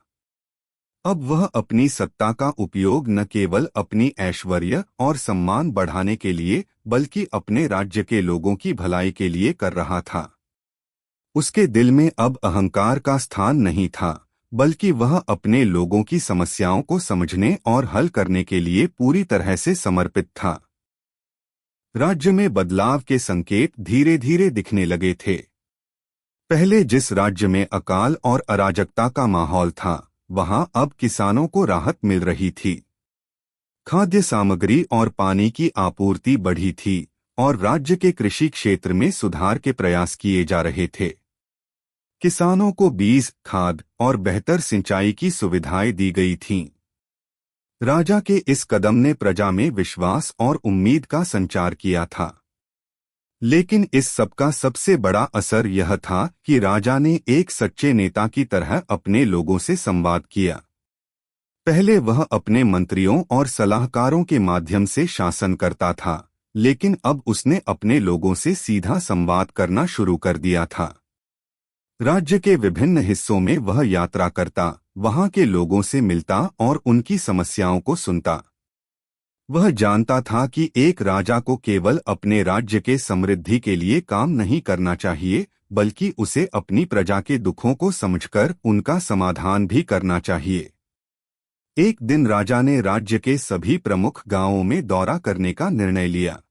Speaker 1: अब वह अपनी सत्ता का उपयोग न केवल अपनी ऐश्वर्य और सम्मान बढ़ाने के लिए बल्कि अपने राज्य के लोगों की भलाई के लिए कर रहा था। उसके दिल में अब अहंकार का स्थान नहीं था, बल्कि वह अपने लोगों की समस्याओं को समझने और हल करने के लिए पूरी तरह से समर्पित था। राज्य में बदलाव के संकेत धीरे धीरे दिखने लगे थे। पहले जिस राज्य में अकाल और अराजकता का माहौल था, वहां अब किसानों को राहत मिल रही थी। खाद्य सामग्री और पानी की आपूर्ति बढ़ी थी और राज्य के कृषि क्षेत्र में सुधार के प्रयास किए जा रहे थे। किसानों को बीज, खाद और बेहतर सिंचाई की सुविधाएं दी गई थीं। राजा के इस कदम ने प्रजा में विश्वास और उम्मीद का संचार किया था। लेकिन इस सबका सबसे बड़ा असर यह था कि राजा ने एक सच्चे नेता की तरह अपने लोगों से संवाद किया। पहले वह अपने मंत्रियों और सलाहकारों के माध्यम से शासन करता था, लेकिन अब उसने अपने लोगों से सीधा संवाद करना शुरू कर दिया था। राज्य के विभिन्न हिस्सों में वह यात्रा करता, वहां के लोगों से मिलता और उनकी समस्याओं को सुनता। वह जानता था कि एक राजा को केवल अपने राज्य के समृद्धि के लिए काम नहीं करना चाहिए, बल्कि उसे अपनी प्रजा के दुखों को समझकर उनका समाधान भी करना चाहिए। एक दिन राजा ने राज्य के सभी प्रमुख गांवों में दौरा करने का निर्णय लिया।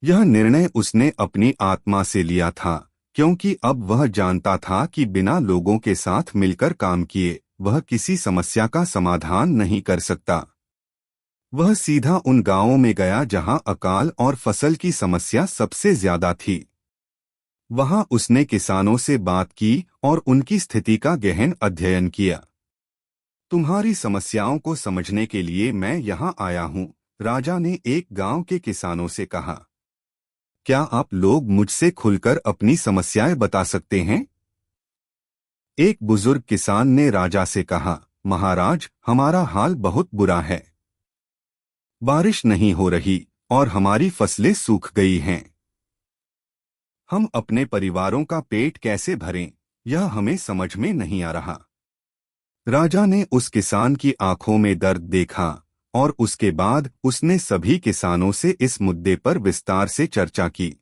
Speaker 1: यह निर्णय उसने अपनी आत्मा से लिया था, क्योंकि अब वह जानता था कि बिना लोगों के साथ मिलकर काम किए वह किसी समस्या का समाधान नहीं कर सकता। वह सीधा उन गांवों में गया जहां अकाल और फसल की समस्या सबसे ज्यादा थी। वहां उसने किसानों से बात की और उनकी स्थिति का गहन अध्ययन किया। तुम्हारी समस्याओं को समझने के लिए मैं यहाँ आया हूँ, राजा ने एक गांव के किसानों से कहा। क्या आप लोग मुझसे खुलकर अपनी समस्याएं बता सकते हैं? एक बुजुर्ग किसान ने राजा से कहा, महाराज, हमारा हाल बहुत बुरा है। बारिश नहीं हो रही और हमारी फसलें सूख गई हैं। हम अपने परिवारों का पेट कैसे भरें, यह हमें समझ में नहीं आ रहा। राजा ने उस किसान की आंखों में दर्द देखा और उसके बाद उसने सभी किसानों से इस मुद्दे पर विस्तार से चर्चा की।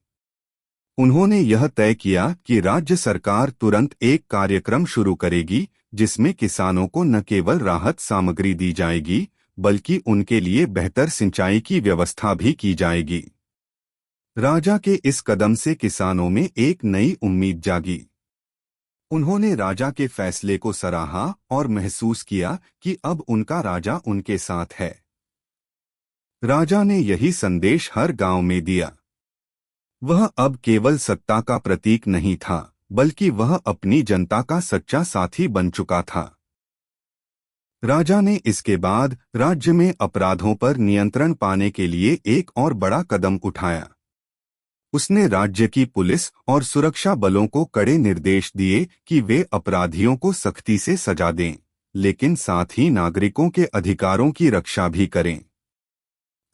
Speaker 1: उन्होंने यह तय किया कि राज्य सरकार तुरंत एक कार्यक्रम शुरू करेगी जिसमें किसानों को न केवल राहत सामग्री दी जाएगी, बल्कि उनके लिए बेहतर सिंचाई की व्यवस्था भी की जाएगी। राजा के इस कदम से किसानों में एक नई उम्मीद जागी। उन्होंने राजा के फैसले को सराहा और महसूस किया कि अब उनका राजा उनके साथ है। राजा ने यही संदेश हर गांव में दिया। वह अब केवल सत्ता का प्रतीक नहीं था, बल्कि वह अपनी जनता का सच्चा साथी बन चुका था। राजा ने इसके बाद राज्य में अपराधों पर नियंत्रण पाने के लिए एक और बड़ा कदम उठाया। उसने राज्य की पुलिस और सुरक्षा बलों को कड़े निर्देश दिए कि वे अपराधियों को सख्ती से सजा दें, लेकिन साथ ही नागरिकों के अधिकारों की रक्षा भी करें।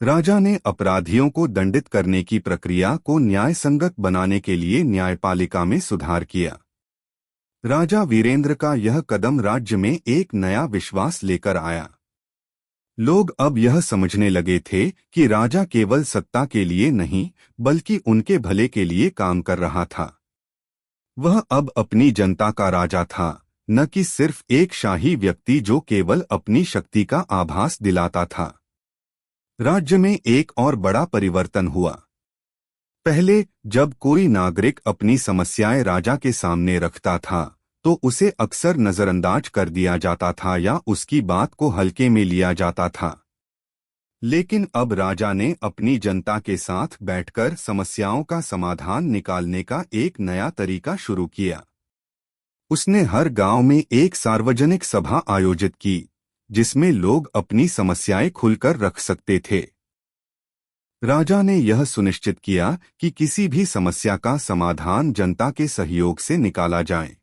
Speaker 1: राजा ने अपराधियों को दंडित करने की प्रक्रिया को न्याय संगत बनाने के लिए न्यायपालिका में सुधार किया। राजा वीरेंद्र का यह कदम राज्य में एक नया विश्वास लेकर आया। लोग अब यह समझने लगे थे कि राजा केवल सत्ता के लिए नहीं, बल्कि उनके भले के लिए काम कर रहा था। वह अब अपनी जनता का राजा था, न कि सिर्फ एक शाही व्यक्ति जो केवल अपनी शक्ति का आभास दिलाता था। राज्य में एक और बड़ा परिवर्तन हुआ। पहले जब कोई नागरिक अपनी समस्याएं राजा के सामने रखता था, तो उसे अक्सर नजरअंदाज कर दिया जाता था या उसकी बात को हल्के में लिया जाता था। लेकिन अब राजा ने अपनी जनता के साथ बैठकर समस्याओं का समाधान निकालने का एक नया तरीका शुरू किया। उसने हर गांव में एक सार्वजनिक सभा आयोजित की, जिसमें लोग अपनी समस्याएं खुलकर रख सकते थे। राजा ने यह सुनिश्चित किया कि किसी भी समस्या का समाधान जनता के सहयोग से निकाला जाए।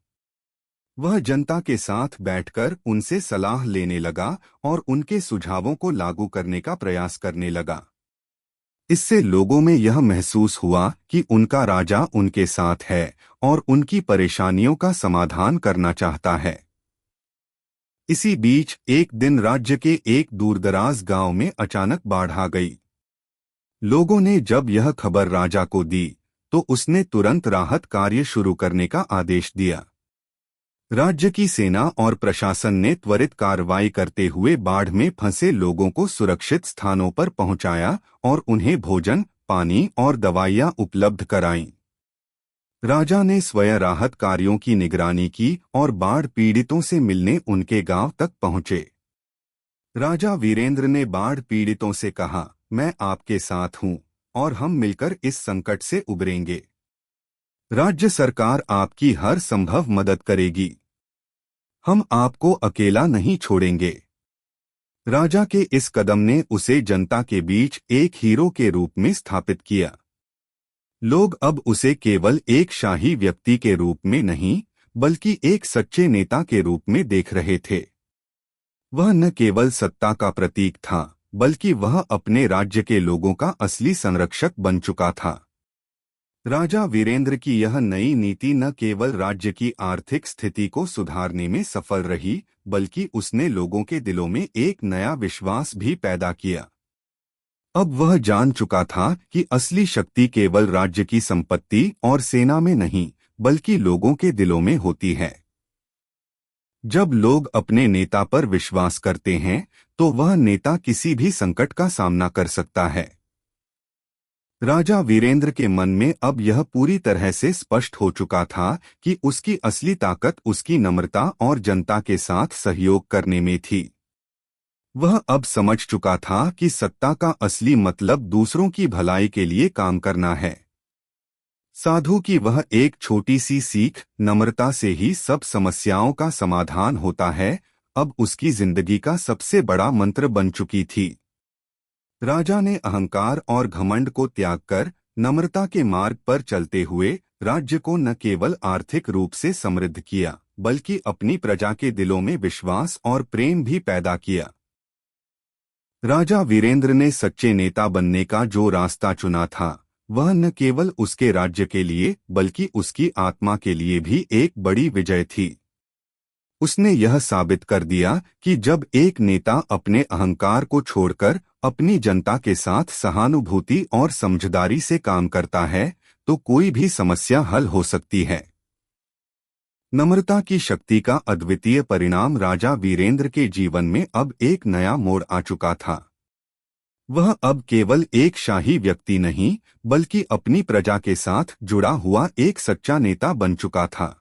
Speaker 1: वह जनता के साथ बैठकर उनसे सलाह लेने लगा और उनके सुझावों को लागू करने का प्रयास करने लगा। इससे लोगों में यह महसूस हुआ कि उनका राजा उनके साथ है और उनकी परेशानियों का समाधान करना चाहता है। इसी बीच एक दिन राज्य के एक दूरदराज गांव में अचानक बाढ़ आ गई। लोगों ने जब यह खबर राजा को दी, तो उसने तुरंत राहत कार्य शुरू करने का आदेश दिया। राज्य की सेना और प्रशासन ने त्वरित कार्रवाई करते हुए बाढ़ में फंसे लोगों को सुरक्षित स्थानों पर पहुंचाया और उन्हें भोजन, पानी और दवाइयां उपलब्ध कराईं। राजा ने स्वयं राहत कार्यों की निगरानी की और बाढ़ पीड़ितों से मिलने उनके गांव तक पहुंचे। राजा वीरेंद्र ने बाढ़ पीड़ितों से कहा, मैं आपके साथ हूं और हम मिलकर इस संकट से उबरेंगे। राज्य सरकार आपकी हर संभव मदद करेगी। हम आपको अकेला नहीं छोड़ेंगे। राजा के इस कदम ने उसे जनता के बीच एक हीरो के रूप में स्थापित किया। लोग अब उसे केवल एक शाही व्यक्ति के रूप में नहीं, बल्कि एक सच्चे नेता के रूप में देख रहे थे। वह न केवल सत्ता का प्रतीक था, बल्कि वह अपने राज्य के लोगों का असली संरक्षक बन चुका था। राजा वीरेंद्र की यह नई नीति न केवल राज्य की आर्थिक स्थिति को सुधारने में सफल रही, बल्कि उसने लोगों के दिलों में एक नया विश्वास भी पैदा किया। अब वह जान चुका था कि असली शक्ति केवल राज्य की संपत्ति और सेना में नहीं, बल्कि लोगों के दिलों में होती है। जब लोग अपने नेता पर विश्वास करते हैं, तो वह नेता किसी भी संकट का सामना कर सकता है। राजा वीरेंद्र के मन में अब यह पूरी तरह से स्पष्ट हो चुका था कि उसकी असली ताकत उसकी नम्रता और जनता के साथ सहयोग करने में थी। वह अब समझ चुका था कि सत्ता का असली मतलब दूसरों की भलाई के लिए काम करना है। साधु की वह एक छोटी सी सीख, नम्रता से ही सब समस्याओं का समाधान होता है, अब उसकी जिंदगी का सबसे बड़ा मंत्र बन चुकी थी। राजा ने अहंकार और घमंड को त्याग कर नम्रता के मार्ग पर चलते हुए राज्य को न केवल आर्थिक रूप से समृद्ध किया, बल्कि अपनी प्रजा के दिलों में विश्वास और प्रेम भी पैदा किया। राजा वीरेंद्र ने सच्चे नेता बनने का जो रास्ता चुना था, वह न केवल उसके राज्य के लिए बल्कि उसकी आत्मा के लिए भी एक बड़ी विजय थी। उसने यह साबित कर दिया कि जब एक नेता अपने अहंकार को छोड़कर अपनी जनता के साथ सहानुभूति और समझदारी से काम करता है, तो कोई भी समस्या हल हो सकती है। नम्रता की शक्ति का अद्वितीय परिणाम राजा वीरेंद्र के जीवन में अब एक नया मोड़ आ चुका था। वह अब केवल एक शाही व्यक्ति नहीं, बल्कि अपनी प्रजा के साथ जुड़ा हुआ एक सच्चा नेता बन चुका था।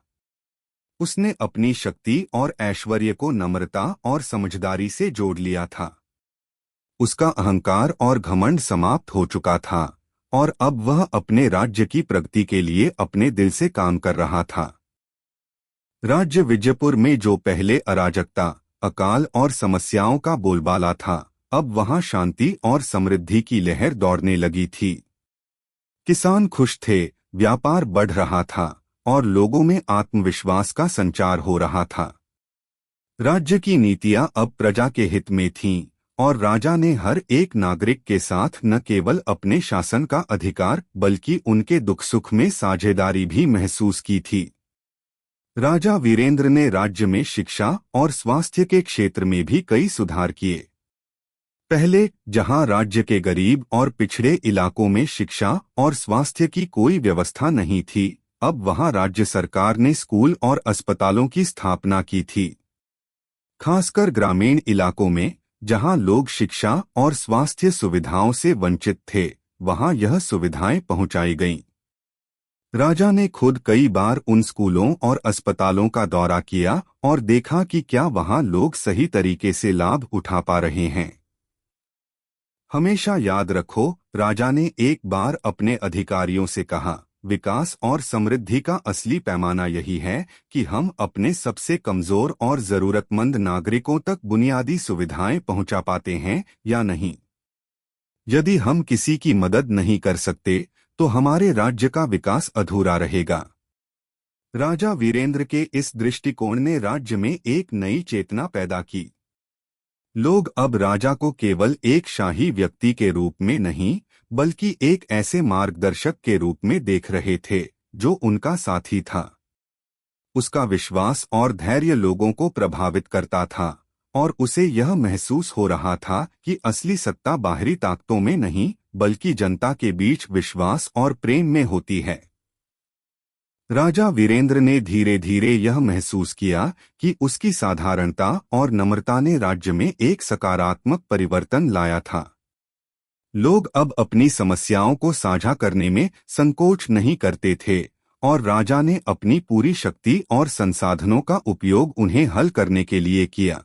Speaker 1: उसने अपनी शक्ति और ऐश्वर्य को नम्रता और समझदारी से जोड़ लिया था। उसका अहंकार और घमंड समाप्त हो चुका था और अब वह अपने राज्य की प्रगति के लिए अपने दिल से काम कर रहा था। राज्य विजयपुर में जो पहले अराजकता, अकाल और समस्याओं का बोलबाला था, अब वहां शांति और समृद्धि की लहर दौड़ने लगी थी। किसान खुश थे, व्यापार बढ़ रहा था और लोगों में आत्मविश्वास का संचार हो रहा था। राज्य की नीतियां अब प्रजा के हित में थीं और राजा ने हर एक नागरिक के साथ न केवल अपने शासन का अधिकार बल्कि उनके दुख सुख में साझेदारी भी महसूस की थी। राजा वीरेंद्र ने राज्य में शिक्षा और स्वास्थ्य के क्षेत्र में भी कई सुधार किए। पहले जहां राज्य के गरीब और पिछड़े इलाकों में शिक्षा और स्वास्थ्य की कोई व्यवस्था नहीं थी, अब वहां राज्य सरकार ने स्कूल और अस्पतालों की स्थापना की थी। खासकर ग्रामीण इलाकों में, जहां लोग शिक्षा और स्वास्थ्य सुविधाओं से वंचित थे, वहां यह सुविधाएं पहुंचाई गईं। राजा ने खुद कई बार उन स्कूलों और अस्पतालों का दौरा किया और देखा कि क्या वहां लोग सही तरीके से लाभ उठा पा रहे हैं। हमेशा याद रखो, राजा ने एक बार अपने अधिकारियों से कहा, विकास और समृद्धि का असली पैमाना यही है कि हम अपने सबसे कमजोर और जरूरतमंद नागरिकों तक बुनियादी सुविधाएं पहुंचा पाते हैं या नहीं। यदि हम किसी की मदद नहीं कर सकते, तो हमारे राज्य का विकास अधूरा रहेगा। राजा वीरेंद्र के इस दृष्टिकोण ने राज्य में एक नई चेतना पैदा की। लोग अब राजा को केवल एक शाही व्यक्ति के रूप में नहीं, बल्कि एक ऐसे मार्गदर्शक के रूप में देख रहे थे जो उनका साथी था। उसका विश्वास और धैर्य लोगों को प्रभावित करता था और उसे यह महसूस हो रहा था कि असली सत्ता बाहरी ताकतों में नहीं, बल्कि जनता के बीच विश्वास और प्रेम में होती है। राजा वीरेंद्र ने धीरे धीरे यह महसूस किया कि उसकी साधारणता और नम्रता ने राज्य में एक सकारात्मक परिवर्तन लाया था। लोग अब अपनी समस्याओं को साझा करने में संकोच नहीं करते थे और राजा ने अपनी पूरी शक्ति और संसाधनों का उपयोग उन्हें हल करने के लिए किया।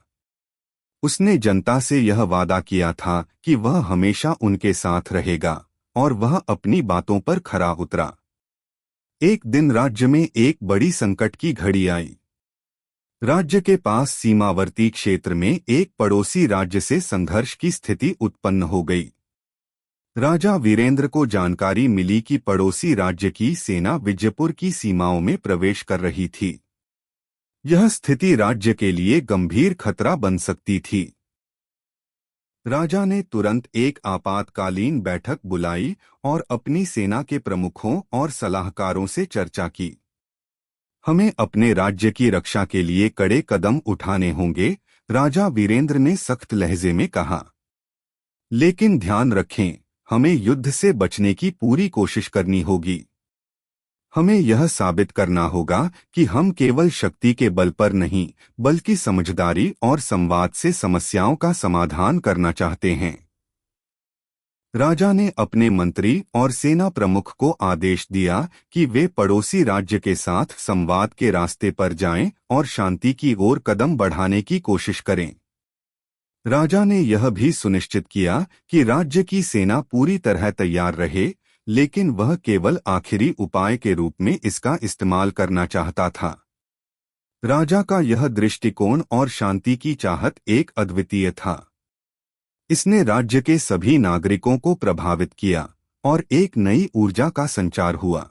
Speaker 1: उसने जनता से यह वादा किया था कि वह हमेशा उनके साथ रहेगा और वह अपनी बातों पर खरा उतरा। एक दिन राज्य में एक बड़ी संकट की घड़ी आई। राज्य के पास सीमावर्ती क्षेत्र में एक पड़ोसी राज्य से संघर्ष की स्थिति उत्पन्न हो गई। राजा वीरेंद्र को जानकारी मिली कि पड़ोसी राज्य की सेना विजयपुर की सीमाओं में प्रवेश कर रही थी। यह स्थिति राज्य के लिए गंभीर खतरा बन सकती थी। राजा ने तुरंत एक आपातकालीन बैठक बुलाई और अपनी सेना के प्रमुखों और सलाहकारों से चर्चा की। हमें अपने राज्य की रक्षा के लिए कड़े कदम उठाने होंगे, राजा वीरेंद्र ने सख्त लहजे में कहा। लेकिन ध्यान रखें, हमें युद्ध से बचने की पूरी कोशिश करनी होगी। हमें यह साबित करना होगा कि हम केवल शक्ति के बल पर नहीं, बल्कि समझदारी और संवाद से समस्याओं का समाधान करना चाहते हैं। राजा ने अपने मंत्री और सेना प्रमुख को आदेश दिया कि वे पड़ोसी राज्य के साथ संवाद के रास्ते पर जाएं और शांति की ओर कदम बढ़ाने की कोशिश करें। राजा ने यह भी सुनिश्चित किया कि राज्य की सेना पूरी तरह तैयार रहे, लेकिन वह केवल आखिरी उपाय के रूप में इसका इस्तेमाल करना चाहता था। राजा का यह दृष्टिकोण और शांति की चाहत एक अद्वितीय था। इसने राज्य के सभी नागरिकों को प्रभावित किया और एक नई ऊर्जा का संचार हुआ।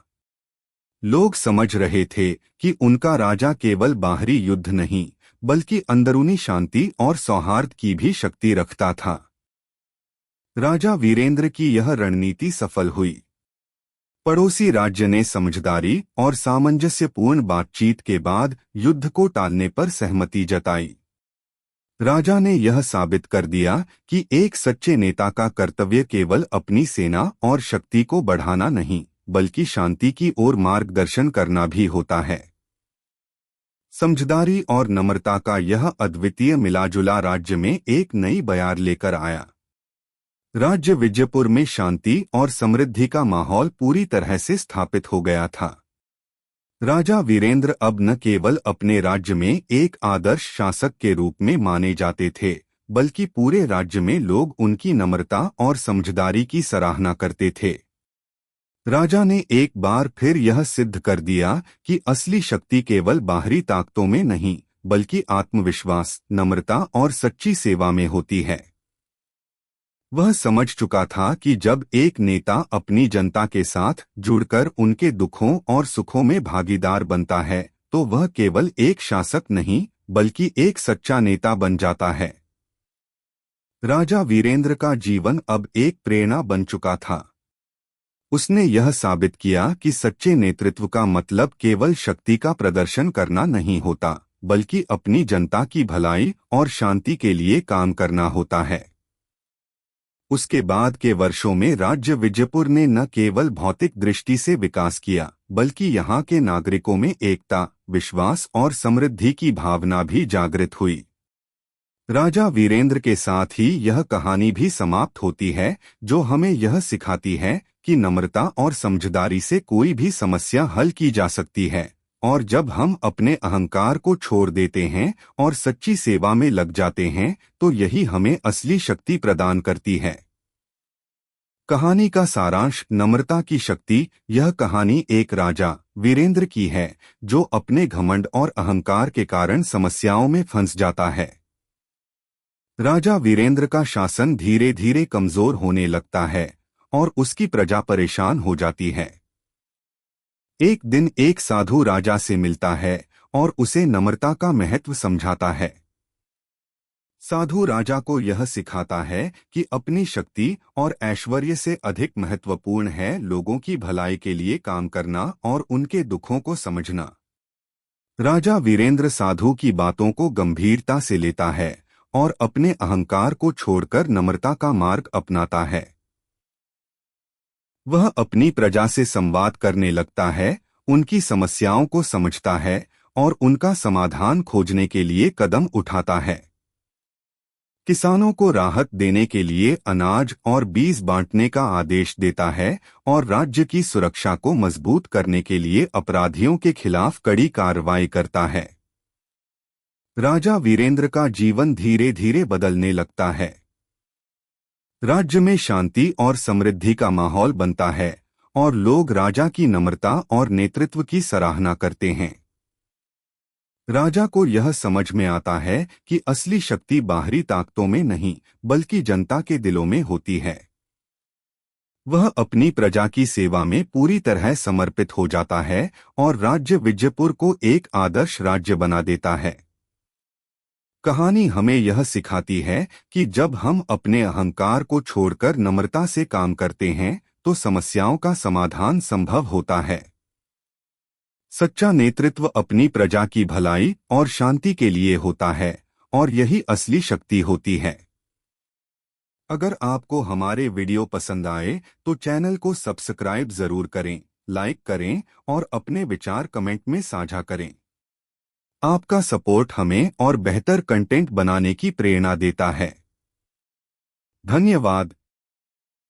Speaker 1: लोग समझ रहे थे कि उनका राजा केवल बाहरी युद्ध नहीं, बल्कि अंदरूनी शांति और सौहार्द की भी शक्ति रखता था। राजा वीरेंद्र की यह रणनीति सफल हुई। पड़ोसी राज्य ने समझदारी और सामंजस्यपूर्ण बातचीत के बाद युद्ध को टालने पर सहमति जताई। राजा ने यह साबित कर दिया कि एक सच्चे नेता का कर्तव्य केवल अपनी सेना और शक्ति को बढ़ाना नहीं, बल्कि शांति की ओर मार्गदर्शन करना भी होता है। समझदारी और नम्रता का यह अद्वितीय मिलाजुला राज्य में एक नई बयार लेकर आया। राज्य विजयपुर में शांति और समृद्धि का माहौल पूरी तरह से स्थापित हो गया था। राजा वीरेंद्र अब न केवल अपने राज्य में एक आदर्श शासक के रूप में माने जाते थे, बल्कि पूरे राज्य में लोग उनकी नम्रता और समझदारी की सराहना करते थे। राजा ने एक बार फिर यह सिद्ध कर दिया कि असली शक्ति केवल बाहरी ताकतों में नहीं, बल्कि आत्मविश्वास, नम्रता और सच्ची सेवा में होती है। वह समझ चुका था कि जब एक नेता अपनी जनता के साथ जुड़कर उनके दुखों और सुखों में भागीदार बनता है, तो वह केवल एक शासक नहीं, बल्कि एक सच्चा नेता बन जाता है। राजा वीरेंद्र का जीवन अब एक प्रेरणा बन चुका था। उसने यह साबित किया कि सच्चे नेतृत्व का मतलब केवल शक्ति का प्रदर्शन करना नहीं होता, बल्कि अपनी जनता की भलाई और शांति के लिए काम करना होता है। उसके बाद के वर्षों में राज्य विजयपुर ने न केवल भौतिक दृष्टि से विकास किया, बल्कि यहाँ के नागरिकों में एकता, विश्वास और समृद्धि की भावना भी जागृत हुई। राजा वीरेंद्र के साथ ही यह कहानी भी समाप्त होती है, जो हमें यह सिखाती है कि नम्रता और समझदारी से कोई भी समस्या हल की जा सकती है, और जब हम अपने अहंकार को छोड़ देते हैं और सच्ची सेवा में लग जाते हैं, तो यही हमें असली शक्ति प्रदान करती है। कहानी का सारांश: नम्रता की शक्ति। यह कहानी एक राजा वीरेंद्र की है, जो अपने घमंड और अहंकार के कारण समस्याओं में फंस जाता है। राजा वीरेंद्र का शासन धीरे धीरे कमजोर होने लगता है और उसकी प्रजा परेशान हो जाती है। एक दिन एक साधु राजा से मिलता है और उसे नम्रता का महत्व समझाता है। साधु राजा को यह सिखाता है कि अपनी शक्ति और ऐश्वर्य से अधिक महत्वपूर्ण है लोगों की भलाई के लिए काम करना और उनके दुखों को समझना। राजा वीरेंद्र साधु की बातों को गंभीरता से लेता है और अपने अहंकार को छोड़कर नम्रता का मार्ग अपनाता है। वह अपनी प्रजा से संवाद करने लगता है, उनकी समस्याओं को समझता है और उनका समाधान खोजने के लिए कदम उठाता है। किसानों को राहत देने के लिए अनाज और बीज बांटने का आदेश देता है और राज्य की सुरक्षा को मजबूत करने के लिए अपराधियों के खिलाफ कड़ी कार्रवाई करता है। राजा वीरेंद्र का जीवन धीरे धीरे बदलने लगता है। राज्य में शांति और समृद्धि का माहौल बनता है और लोग राजा की नम्रता और नेतृत्व की सराहना करते हैं। राजा को यह समझ में आता है कि असली शक्ति बाहरी ताकतों में नहीं, बल्कि जनता के दिलों में होती है। वह अपनी प्रजा की सेवा में पूरी तरह समर्पित हो जाता है और राज्य विजयपुर को एक आदर्श राज्य बना देता है। कहानी हमें यह सिखाती है कि जब हम अपने अहंकार को छोड़कर नम्रता से काम करते हैं तो समस्याओं का समाधान संभव होता है। सच्चा नेतृत्व अपनी प्रजा की भलाई और शांति के लिए होता है और यही असली शक्ति होती है। अगर आपको हमारे वीडियो पसंद आए तो चैनल को सब्सक्राइब जरूर करें, लाइक करें और अपने विचार कमेंट में साझा करें। आपका सपोर्ट हमें और बेहतर कंटेंट बनाने की प्रेरणा देता है। धन्यवाद।